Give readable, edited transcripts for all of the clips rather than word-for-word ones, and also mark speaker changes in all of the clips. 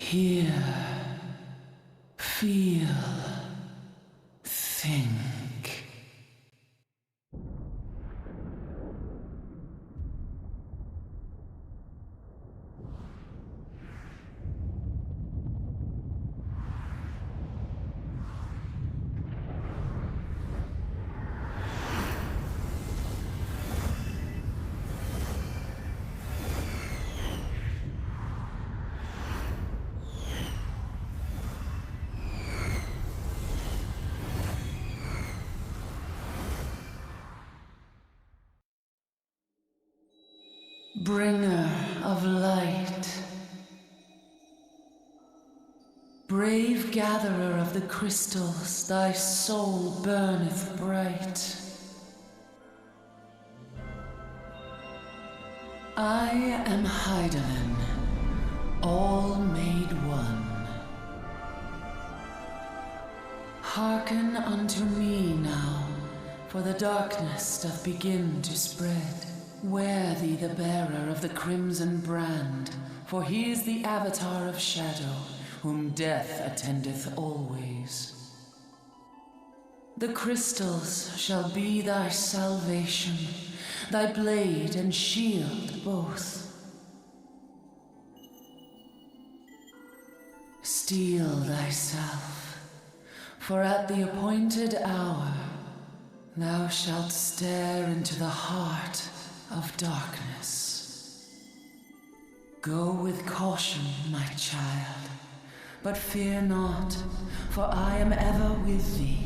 Speaker 1: Hear, feel, think. Bringer of light, brave gatherer of the crystals, thy soul burneth bright. I am Hydaelyn, all made one. Hearken unto me now, for the darkness doth begin to spread. Wear thee the bearer of the crimson brand, for he is the avatar of shadow, whom death attendeth always. The crystals shall be thy salvation, thy blade and shield both. Steel thyself, for at the appointed hour thou shalt stare into the heart of darkness. Go with caution, my child, but fear not, for I am ever with thee.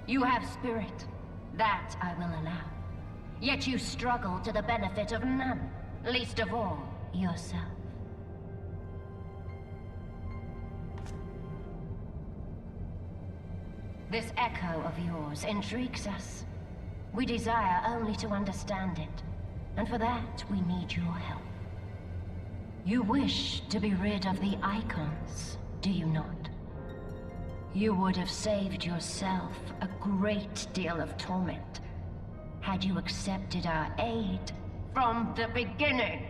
Speaker 2: You have spirit. That I will allow. Yet you struggle to the benefit of none, least of all, yourself. This echo of yours intrigues us. We desire only to understand it, and for that we need your help. You wish to be rid of the icons, do you not? You would have saved yourself a great deal of torment had you accepted our aid from the beginning.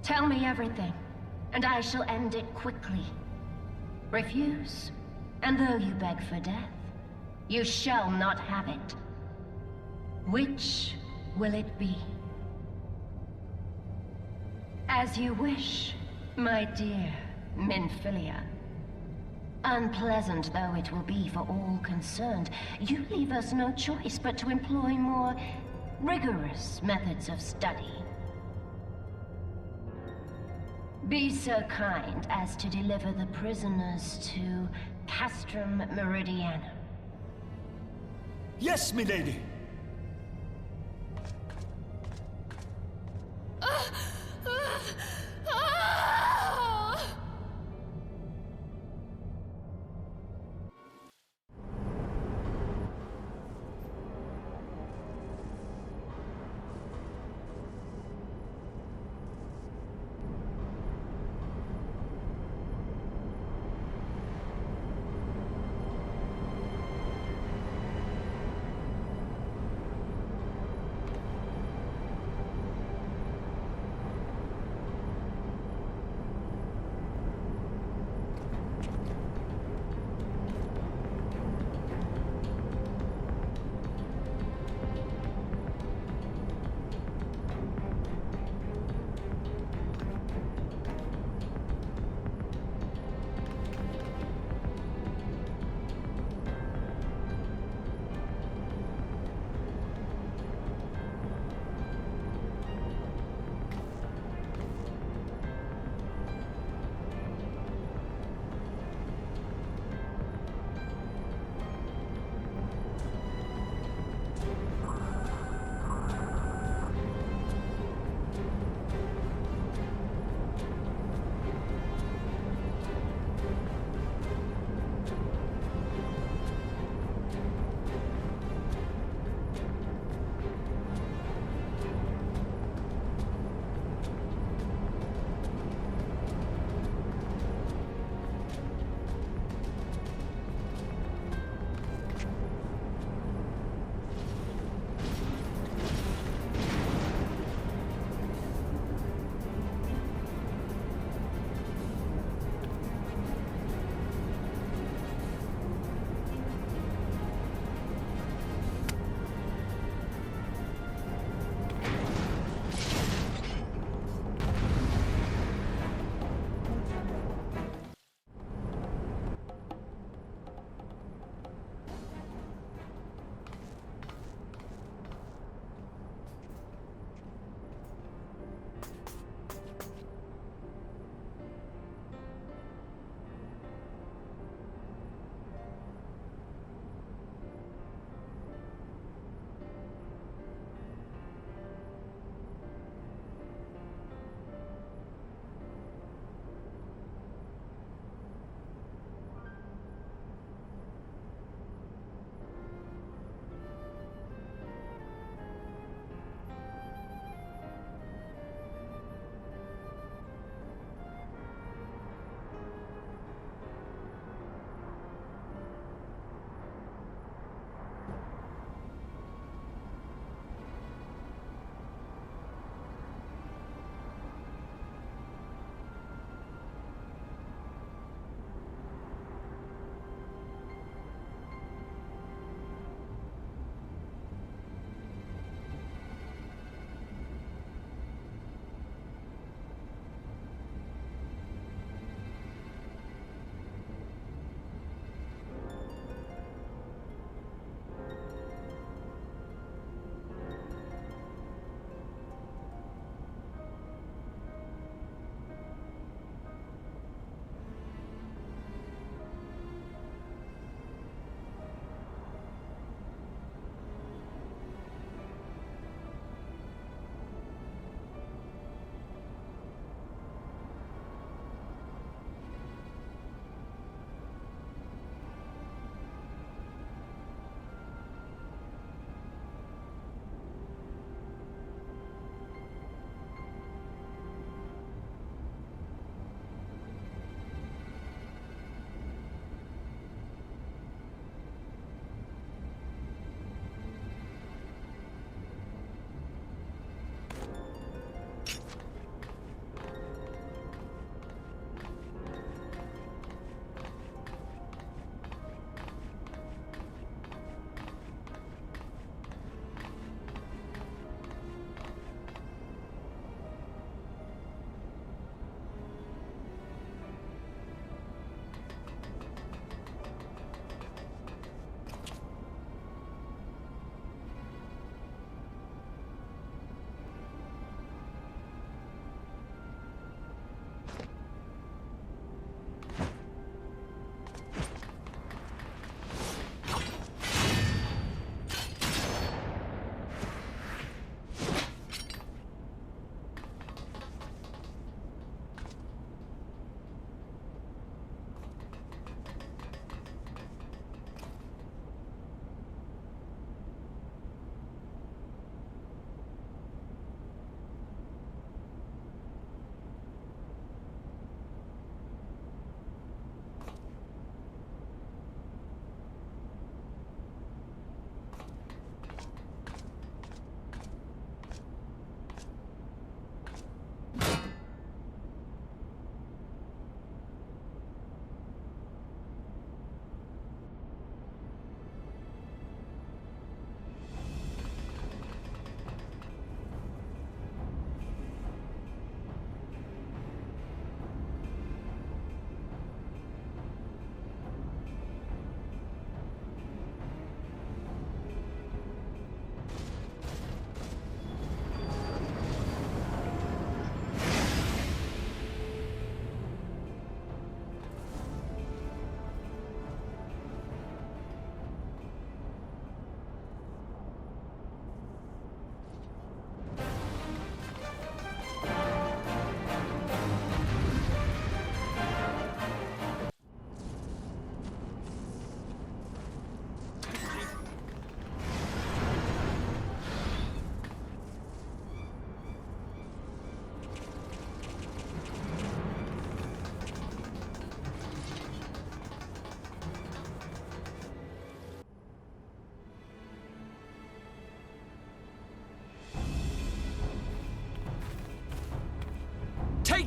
Speaker 2: Tell me everything, and I shall end it quickly. Refuse, and though you beg for death, you shall not have it. Which will it be? As you wish, my dear Minfilia. Unpleasant though it will be for all concerned, you leave us no choice but to employ more rigorous methods of study. Be so kind as to deliver the prisoners to Castrum Meridianum.
Speaker 3: Yes, milady!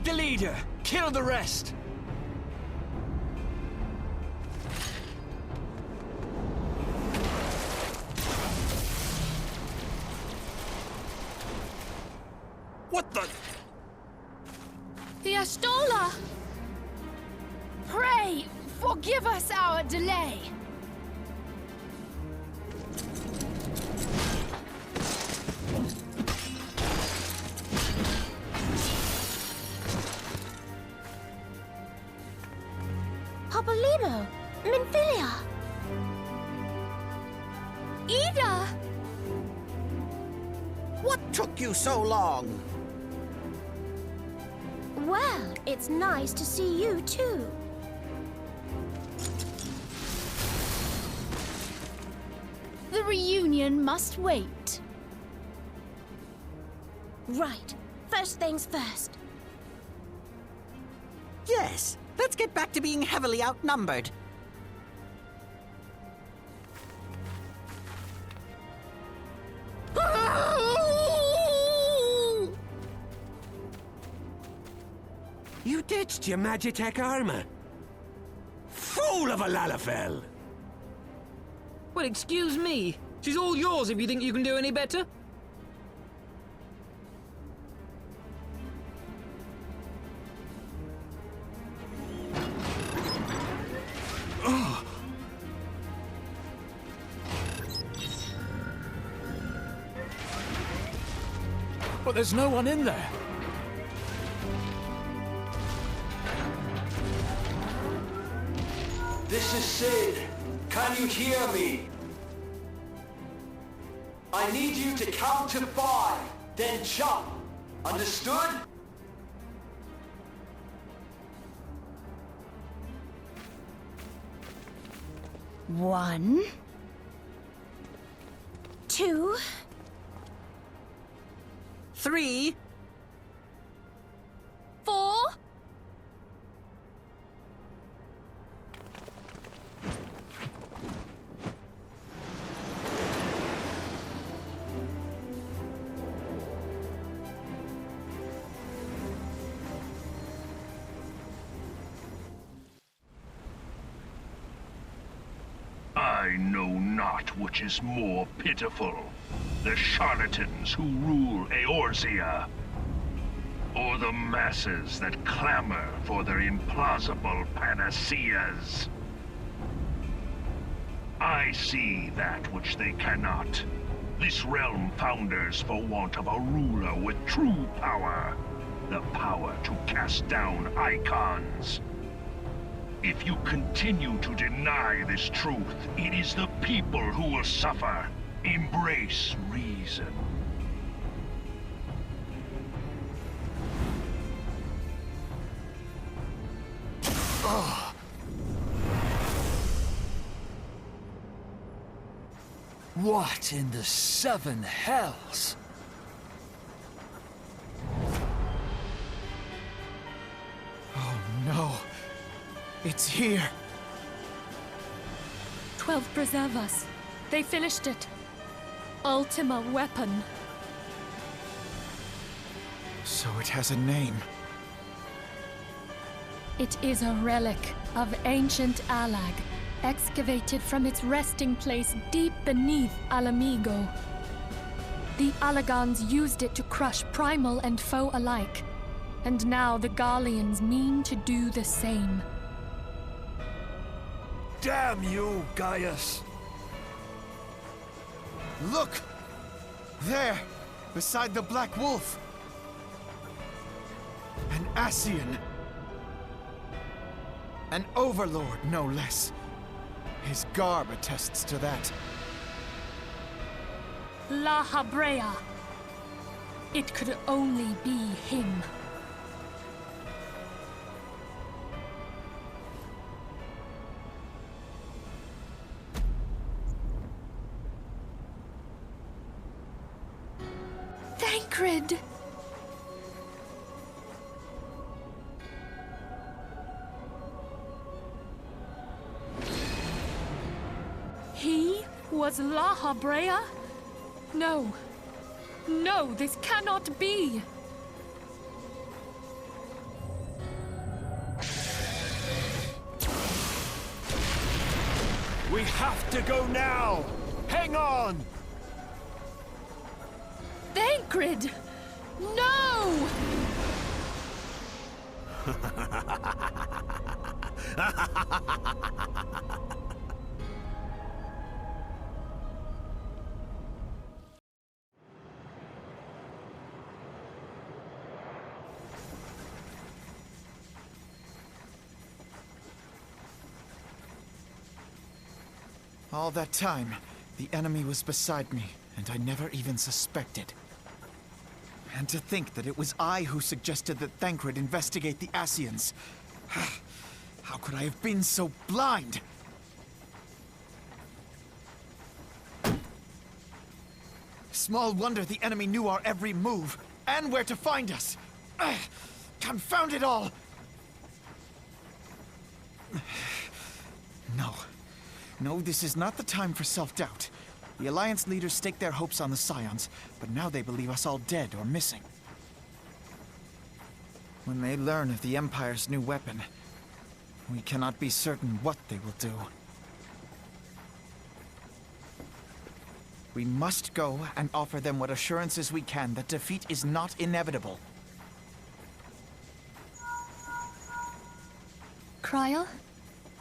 Speaker 3: Take the leader, kill the rest. What the?
Speaker 4: The Ashtola! Pray, forgive us our delay.
Speaker 2: Papolino, Minfilia.
Speaker 4: Ida!
Speaker 5: What took you so long?
Speaker 2: Well, it's nice to see you too.
Speaker 4: The reunion must wait.
Speaker 2: Right. First things first.
Speaker 5: Yes, let's get back to being heavily outnumbered.
Speaker 3: You ditched your Magitech armor. Fool of a Lalafell!
Speaker 6: Well, excuse me. She's all yours if you think you can do any better.
Speaker 3: But there's no one in there.
Speaker 7: This is Sid. Can you hear me? I need you to count to 5, then jump. Understood?
Speaker 4: One,
Speaker 2: 2,
Speaker 5: 3,
Speaker 4: 4.
Speaker 8: I know not which is more pitiful, the charlatans who rule Eorzea, or the masses that clamor for their implausible panaceas. I see that which they cannot. This realm founders for want of a ruler with true power, the power to cast down icons. If you continue to deny this truth, it is the people who will suffer. Embrace reason.
Speaker 3: What in the 7 hells? Oh no. It's here.
Speaker 4: 12 preserve us. They finished it. Ultima weapon.
Speaker 3: So it has a name.
Speaker 4: It is a relic of ancient Alag, excavated from its resting place deep beneath Alamigo. The Alagons used it to crush primal and foe alike, and now the Garleans mean to do the same.
Speaker 3: Damn you, Gaius! Look! There, beside the Black Wolf. An Ascian. An overlord, no less. His garb attests to that.
Speaker 4: La Habrea. It could only be him. Thancred! He was La Habrea? No. No, this cannot be.
Speaker 3: We have to go now! Hang on!
Speaker 4: Thancred! No!
Speaker 3: All that time, the enemy was beside me, and I never even suspected. And to think that it was I who suggested that Thancred investigate the Ascians. How could I have been so blind? Small wonder the enemy knew our every move, and where to find us. Confound it all! No. No, this is not the time for self-doubt. The Alliance leaders staked their hopes on the Scions, but now they believe us all dead or missing. When they learn of the Empire's new weapon, we cannot be certain what they will do. We must go and offer them what assurances we can that defeat is not inevitable.
Speaker 4: Cryle?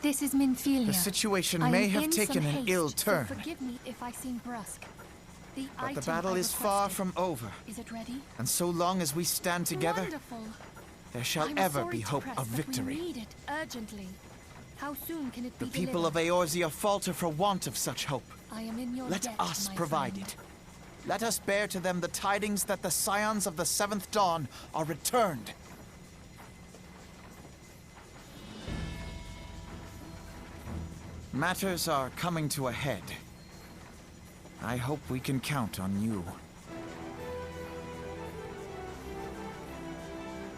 Speaker 4: This is Minfilia.
Speaker 3: The situation
Speaker 4: I
Speaker 3: may
Speaker 4: am
Speaker 3: have
Speaker 4: in
Speaker 3: taken
Speaker 4: some
Speaker 3: an
Speaker 4: haste,
Speaker 3: ill
Speaker 4: so
Speaker 3: turn.
Speaker 4: forgive me if I seem brusque. The
Speaker 3: But the
Speaker 4: item
Speaker 3: battle
Speaker 4: I
Speaker 3: is far
Speaker 4: requested.
Speaker 3: from over.
Speaker 4: Is it ready?
Speaker 3: And so long as we stand together,
Speaker 4: Wonderful.
Speaker 3: there shall
Speaker 4: I'm
Speaker 3: ever
Speaker 4: sorry
Speaker 3: be
Speaker 4: to
Speaker 3: hope
Speaker 4: press,
Speaker 3: of
Speaker 4: but
Speaker 3: victory.
Speaker 4: We need it urgently. How soon can it be
Speaker 3: The people of
Speaker 4: delivered?
Speaker 3: Eorzea falter for want of such hope.
Speaker 4: I am in your
Speaker 3: Let
Speaker 4: debt,
Speaker 3: us
Speaker 4: my
Speaker 3: provide
Speaker 4: friend.
Speaker 3: it. Let us bear to them the tidings that the Scions of the Seventh Dawn are returned. Matters are coming to a head. I hope we can count on you.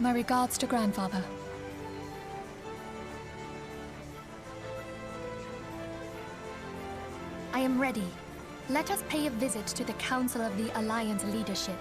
Speaker 4: My regards to grandfather. I am ready. Let us pay a visit to the Council of the Alliance leadership.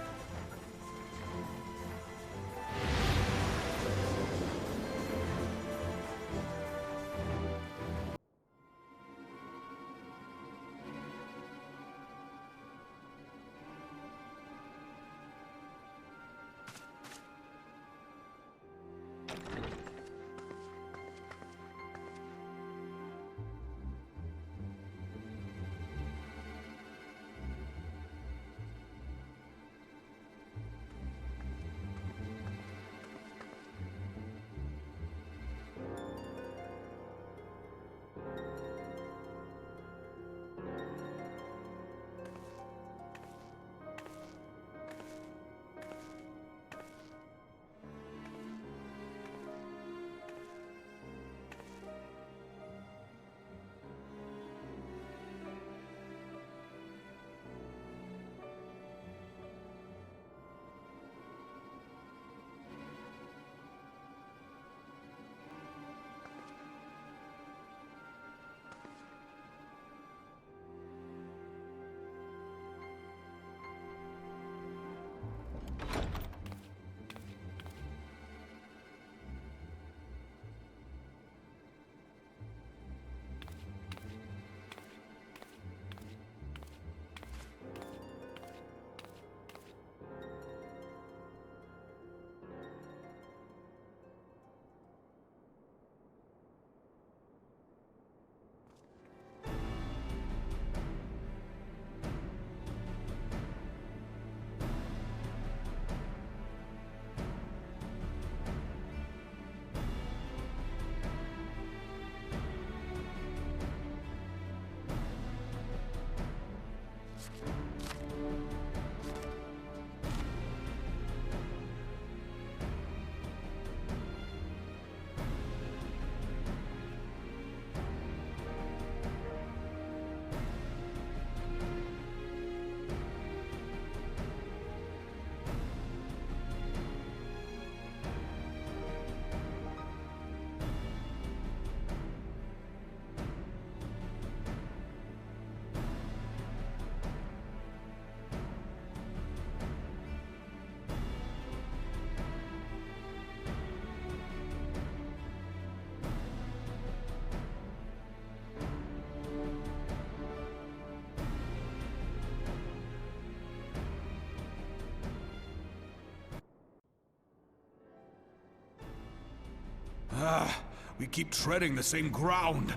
Speaker 9: We keep treading the same ground.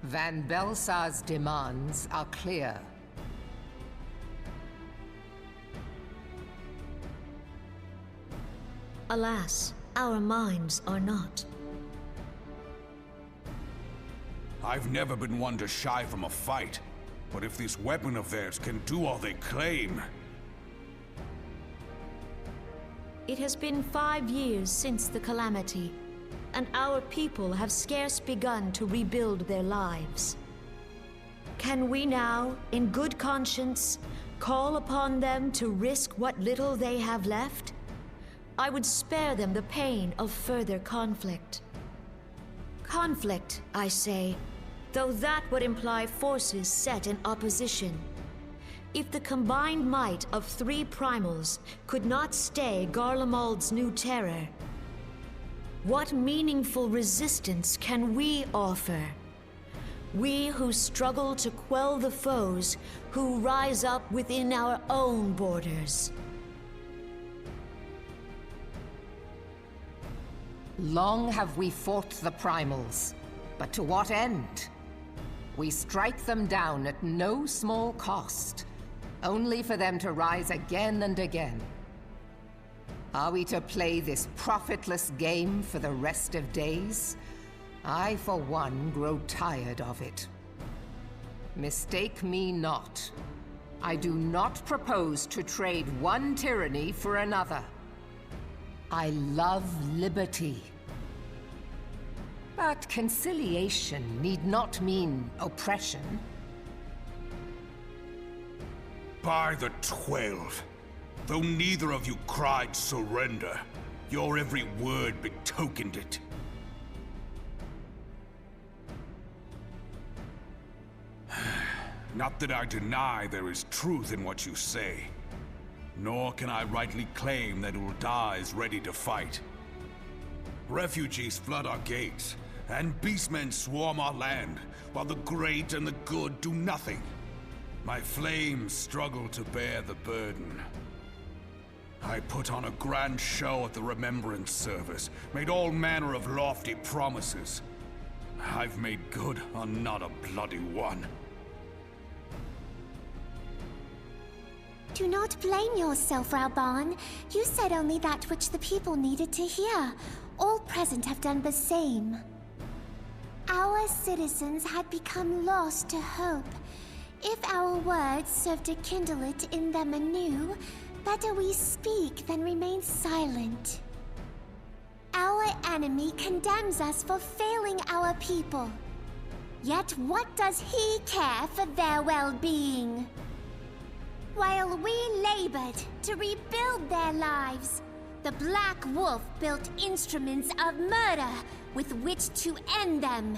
Speaker 10: Van Belsar's demands are clear.
Speaker 11: Alas, our minds are not.
Speaker 9: I've never been one to shy from a fight, but if this weapon of theirs can do all they claim...
Speaker 11: It has been 5 years since the calamity, and our people have scarce begun to rebuild their lives. Can we now, in good conscience, call upon them to risk what little they have left? I would spare them the pain of further conflict. Conflict, I say, though that would imply forces set in opposition. If the combined might of 3 primals could not stay Garlemald's new terror, what meaningful resistance can we offer? We who struggle to quell the foes who rise up within our own borders.
Speaker 10: Long have we fought the primals, but to what end? We strike them down at no small cost, only for them to rise again and again. Are we to play this profitless game for the rest of days? I, for one, grow tired of it. Mistake me not. I do not propose to trade one tyranny for another. I love liberty. But conciliation need not mean oppression.
Speaker 9: By the 12. Though neither of you cried surrender, your every word betokened it. Not that I deny there is truth in what you say, nor can I rightly claim that Ul'dah is ready to fight. Refugees flood our gates, and beastmen swarm our land, while the great and the good do nothing. My flames struggle to bear the burden. I put on a grand show at the Remembrance Service, made all manner of lofty promises. I've made good on not a bloody one.
Speaker 12: Do not blame yourself, Raubahn. You said only that which the people needed to hear. All present have done the same. Our citizens had become lost to hope. If our words serve to kindle it in them anew, better we speak than remain silent. Our enemy condemns us for failing our people. Yet what does he care for their well-being? While we labored to rebuild their lives, the Black Wolf built instruments of murder with which to end them.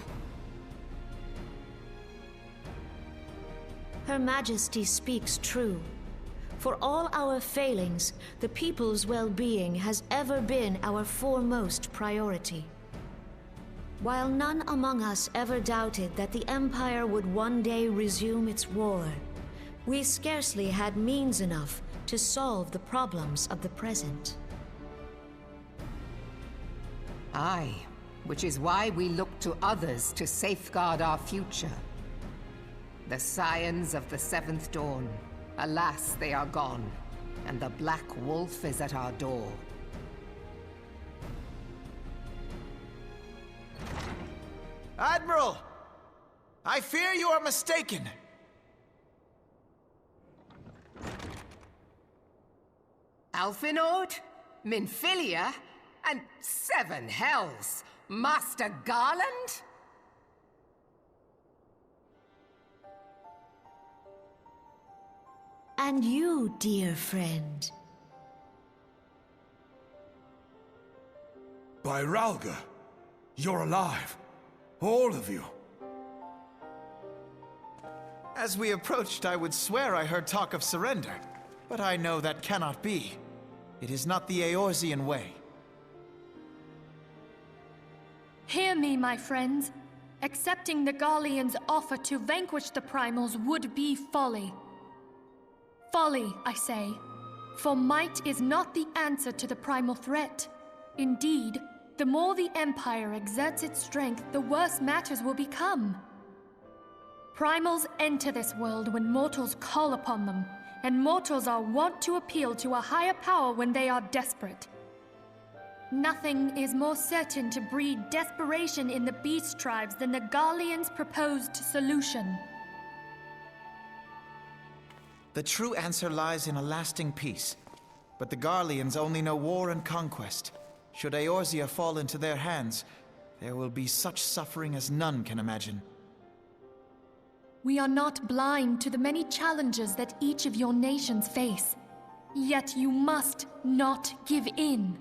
Speaker 11: Her Majesty speaks true. For all our failings, the people's well-being has ever been our foremost priority. While none among us ever doubted that the Empire would one day resume its war, we scarcely had means enough to solve the problems of the present.
Speaker 10: Aye, which is why we look to others to safeguard our future. The Scions of the Seventh Dawn. Alas, they are gone, and the Black Wolf is at our door.
Speaker 3: Admiral! I fear you are mistaken.
Speaker 10: Alphinaud? Minfilia? And 7 hells! Master Garland?
Speaker 11: And you, dear friend.
Speaker 9: By Ralga, you're alive. All of you.
Speaker 3: As we approached, I would swear I heard talk of surrender. But I know that cannot be. It is not the Eorzean way.
Speaker 4: Hear me, my friends. Accepting the Gallians' offer to vanquish the Primals would be folly. Folly, I say. For might is not the answer to the primal threat. Indeed, the more the Empire exerts its strength, the worse matters will become. Primals enter this world when mortals call upon them, and mortals are wont to appeal to a higher power when they are desperate. Nothing is more certain to breed desperation in the beast tribes than the Garleans' proposed solution.
Speaker 3: The true answer lies in a lasting peace. But the Garleans only know war and conquest. Should Eorzea fall into their hands, there will be such suffering as none can imagine.
Speaker 4: We are not blind to the many challenges that each of your nations face. Yet you must not give in.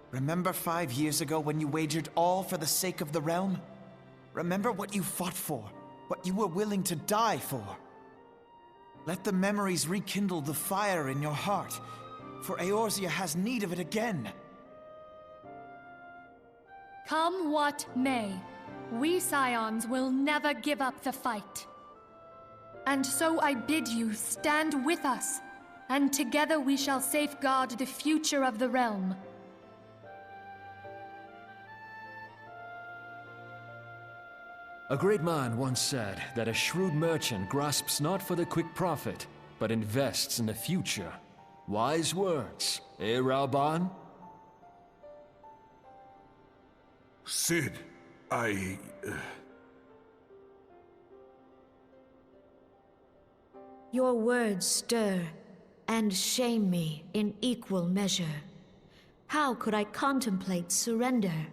Speaker 3: Remember 5 years ago when you wagered all for the sake of the realm? Remember what you fought for, what you were willing to die for. Let the memories rekindle the fire in your heart, for Eorzea has need of it again.
Speaker 4: Come what may, we Scions will never give up the fight. And so I bid you stand with us, and together we shall safeguard the future of the realm.
Speaker 13: A great man once said that a shrewd merchant grasps not for the quick profit, but invests in the future. Wise words, eh, Ralban?
Speaker 9: Sid,
Speaker 11: Your words stir and shame me in equal measure. How could I contemplate surrender?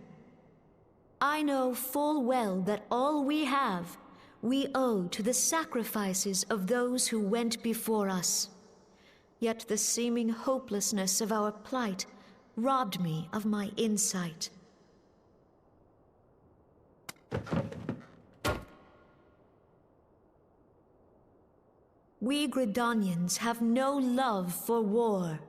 Speaker 11: I know full well that all we have, we owe to the sacrifices of those who went before us. Yet the seeming hopelessness of our plight robbed me of my insight. We Gridanians have no love for war.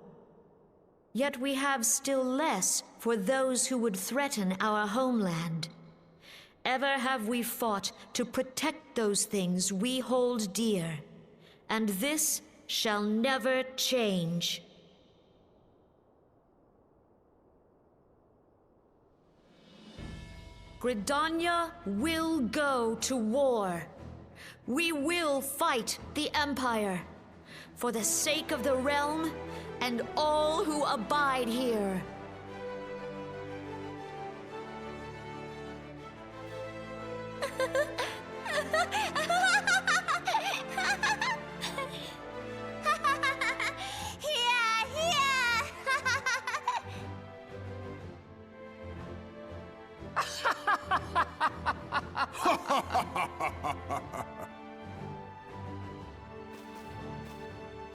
Speaker 11: Yet we have still less for those who would threaten our homeland. Ever have we fought to protect those things we hold dear, and this shall never change. Gridania will go to war. We will fight the Empire for the sake of the realm and all who abide here.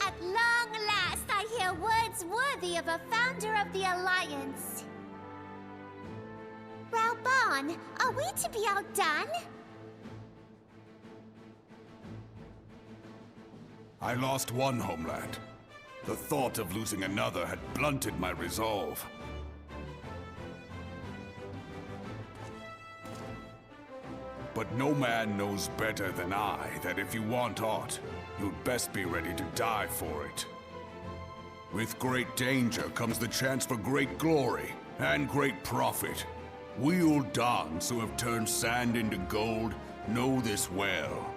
Speaker 12: At long last, I hear words worthy of a founder of the Alliance. Ralban, are we to be outdone?
Speaker 9: I lost one homeland. The thought of losing another had blunted my resolve. But no man knows better than I that if you want aught, you'd best be ready to die for it. With great danger comes the chance for great glory and great profit. We Uldans who have turned sand into gold know this well.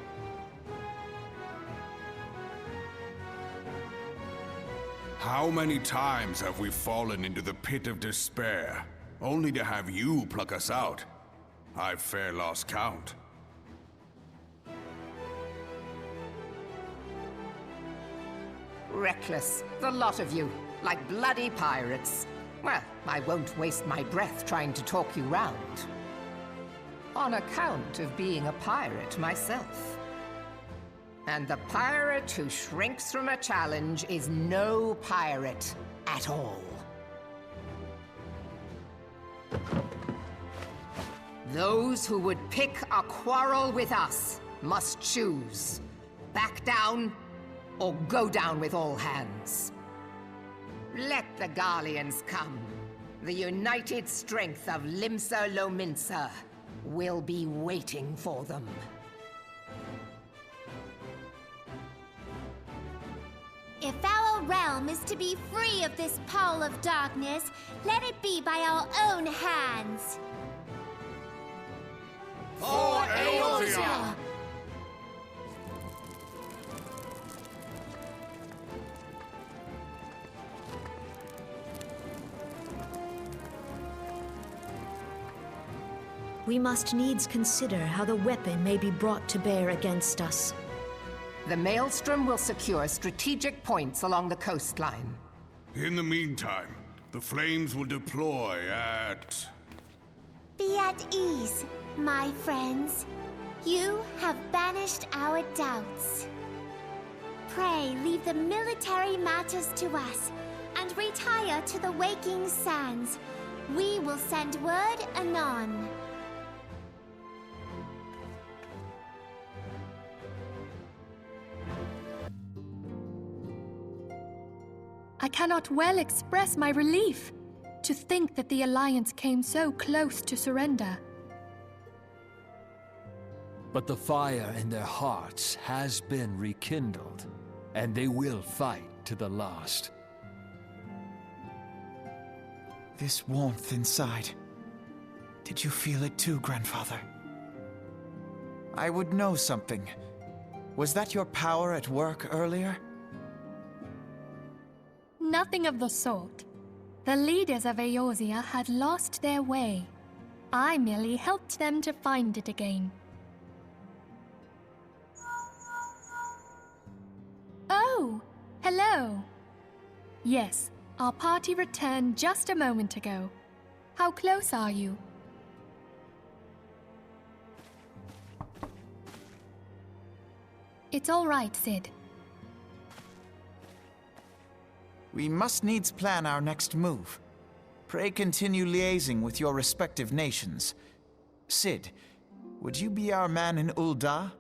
Speaker 9: How many times have we fallen into the pit of despair, only to have you pluck us out? I've fair lost count.
Speaker 10: Reckless, the lot of you, like bloody pirates. Well, I won't waste my breath trying to talk you round. On account of being a pirate myself. And the pirate who shrinks from a challenge is no pirate at all. Those who would pick a quarrel with us must choose. Back down, or go down with all hands. Let the Garleans come. The united strength of Limsa Lominsa will be waiting for them.
Speaker 12: If our realm realm is to be free of this pall of darkness, let it be by our own hands.
Speaker 9: For Eorzea!
Speaker 11: We must needs consider how the weapon may be brought to bear against us.
Speaker 10: The Maelstrom will secure strategic points along the coastline.
Speaker 9: In the meantime, the flames will deploy at...
Speaker 12: Be at ease, my friends. You have banished our doubts. Pray leave the military matters to us, and retire to the waking sands. We will send word anon.
Speaker 4: I cannot well express my relief to think that the Alliance came so close to surrender.
Speaker 13: But the fire in their hearts has been rekindled, and they will fight to the last.
Speaker 3: This warmth inside. Did you feel it too, Grandfather? I would know something. Was that your power at work earlier?
Speaker 4: Nothing of the sort. The leaders of Eorzea had lost their way. I merely helped them to find it again. Oh, hello. Yes, our party returned just a moment ago. How close are you? It's all right, Sid.
Speaker 3: We must needs plan our next move. Pray continue liaising with your respective nations. Sid, would you be our man in Ul'dah?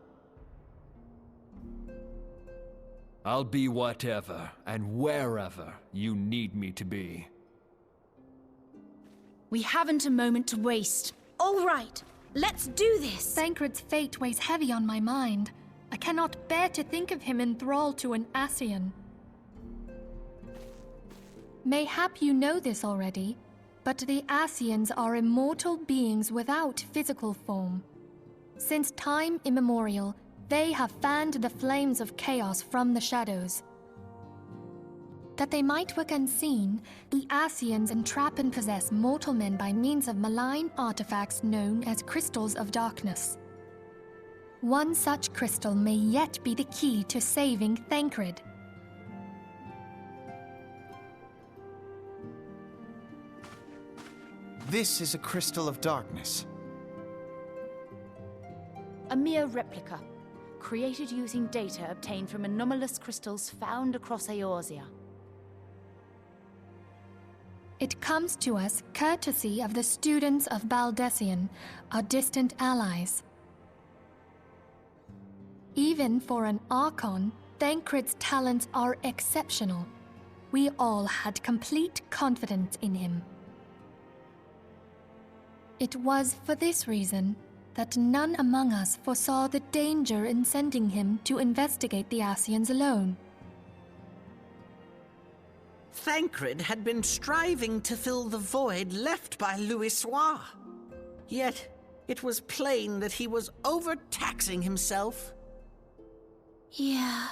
Speaker 13: I'll be whatever and wherever you need me to be.
Speaker 14: We haven't a moment to waste. All right, let's do this!
Speaker 4: Thancred's fate weighs heavy on my mind. I cannot bear to think of him in thrall to an Ascian. Mayhap you know this already, but the Ascians are immortal beings without physical form. Since time immemorial, they have fanned the flames of chaos from the shadows. That they might work unseen, the Ascians entrap and possess mortal men by means of malign artifacts known as crystals of darkness. One such crystal may yet be the key to saving Thancred.
Speaker 3: This is a crystal of darkness.
Speaker 14: A mere replica, created using data obtained from anomalous crystals found across Eorzea.
Speaker 4: It comes to us courtesy of the students of Baldessian, our distant allies. Even for an Archon, Thancred's talents are exceptional. We all had complete confidence in him. It was for this reason that none among us foresaw the danger in sending him to investigate the Ascians alone.
Speaker 5: Thancred had been striving to fill the void left by Louisoix. Yet, it was plain that he was overtaxing himself.
Speaker 15: Yeah,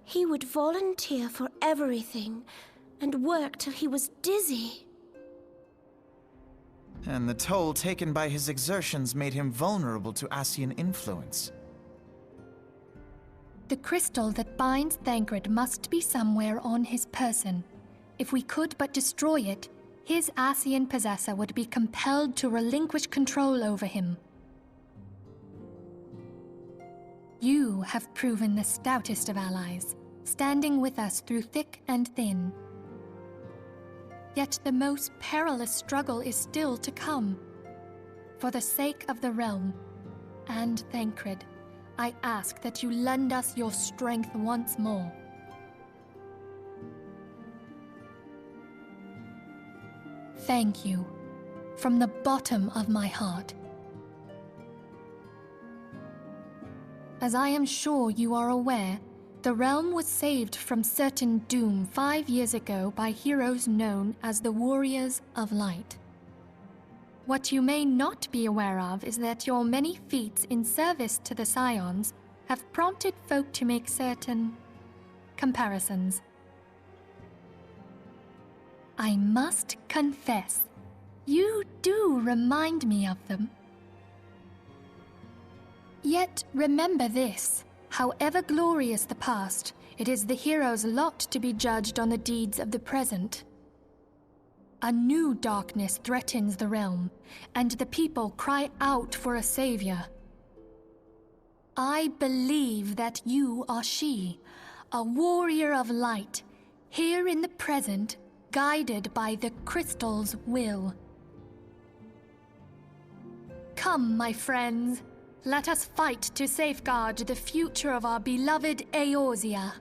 Speaker 15: he would volunteer for everything and work till he was dizzy.
Speaker 3: And the toll taken by his exertions made him vulnerable to Ascian influence.
Speaker 4: The crystal that binds Thancred must be somewhere on his person. If we could but destroy it, his Ascian possessor would be compelled to relinquish control over him. You have proven the stoutest of allies, standing with us through thick and thin. Yet the most perilous struggle is still to come. For the sake of the realm, and Thancred, I ask that you lend us your strength once more. Thank you, from the bottom of my heart. As I am sure you are aware, The realm was saved from certain doom 5 years ago by heroes known as the Warriors of Light. What you may not be aware of is that your many feats in service to the Scions have prompted folk to make certain comparisons. I must confess, you do remind me of them. Yet remember this, however glorious the past, it is the hero's lot to be judged on the deeds of the present. A new darkness threatens the realm, and the people cry out for a savior. I believe that you are she, a warrior of light, here in the present, guided by the crystal's will. Come, my friends, let us fight to safeguard the future of our beloved Eorzea.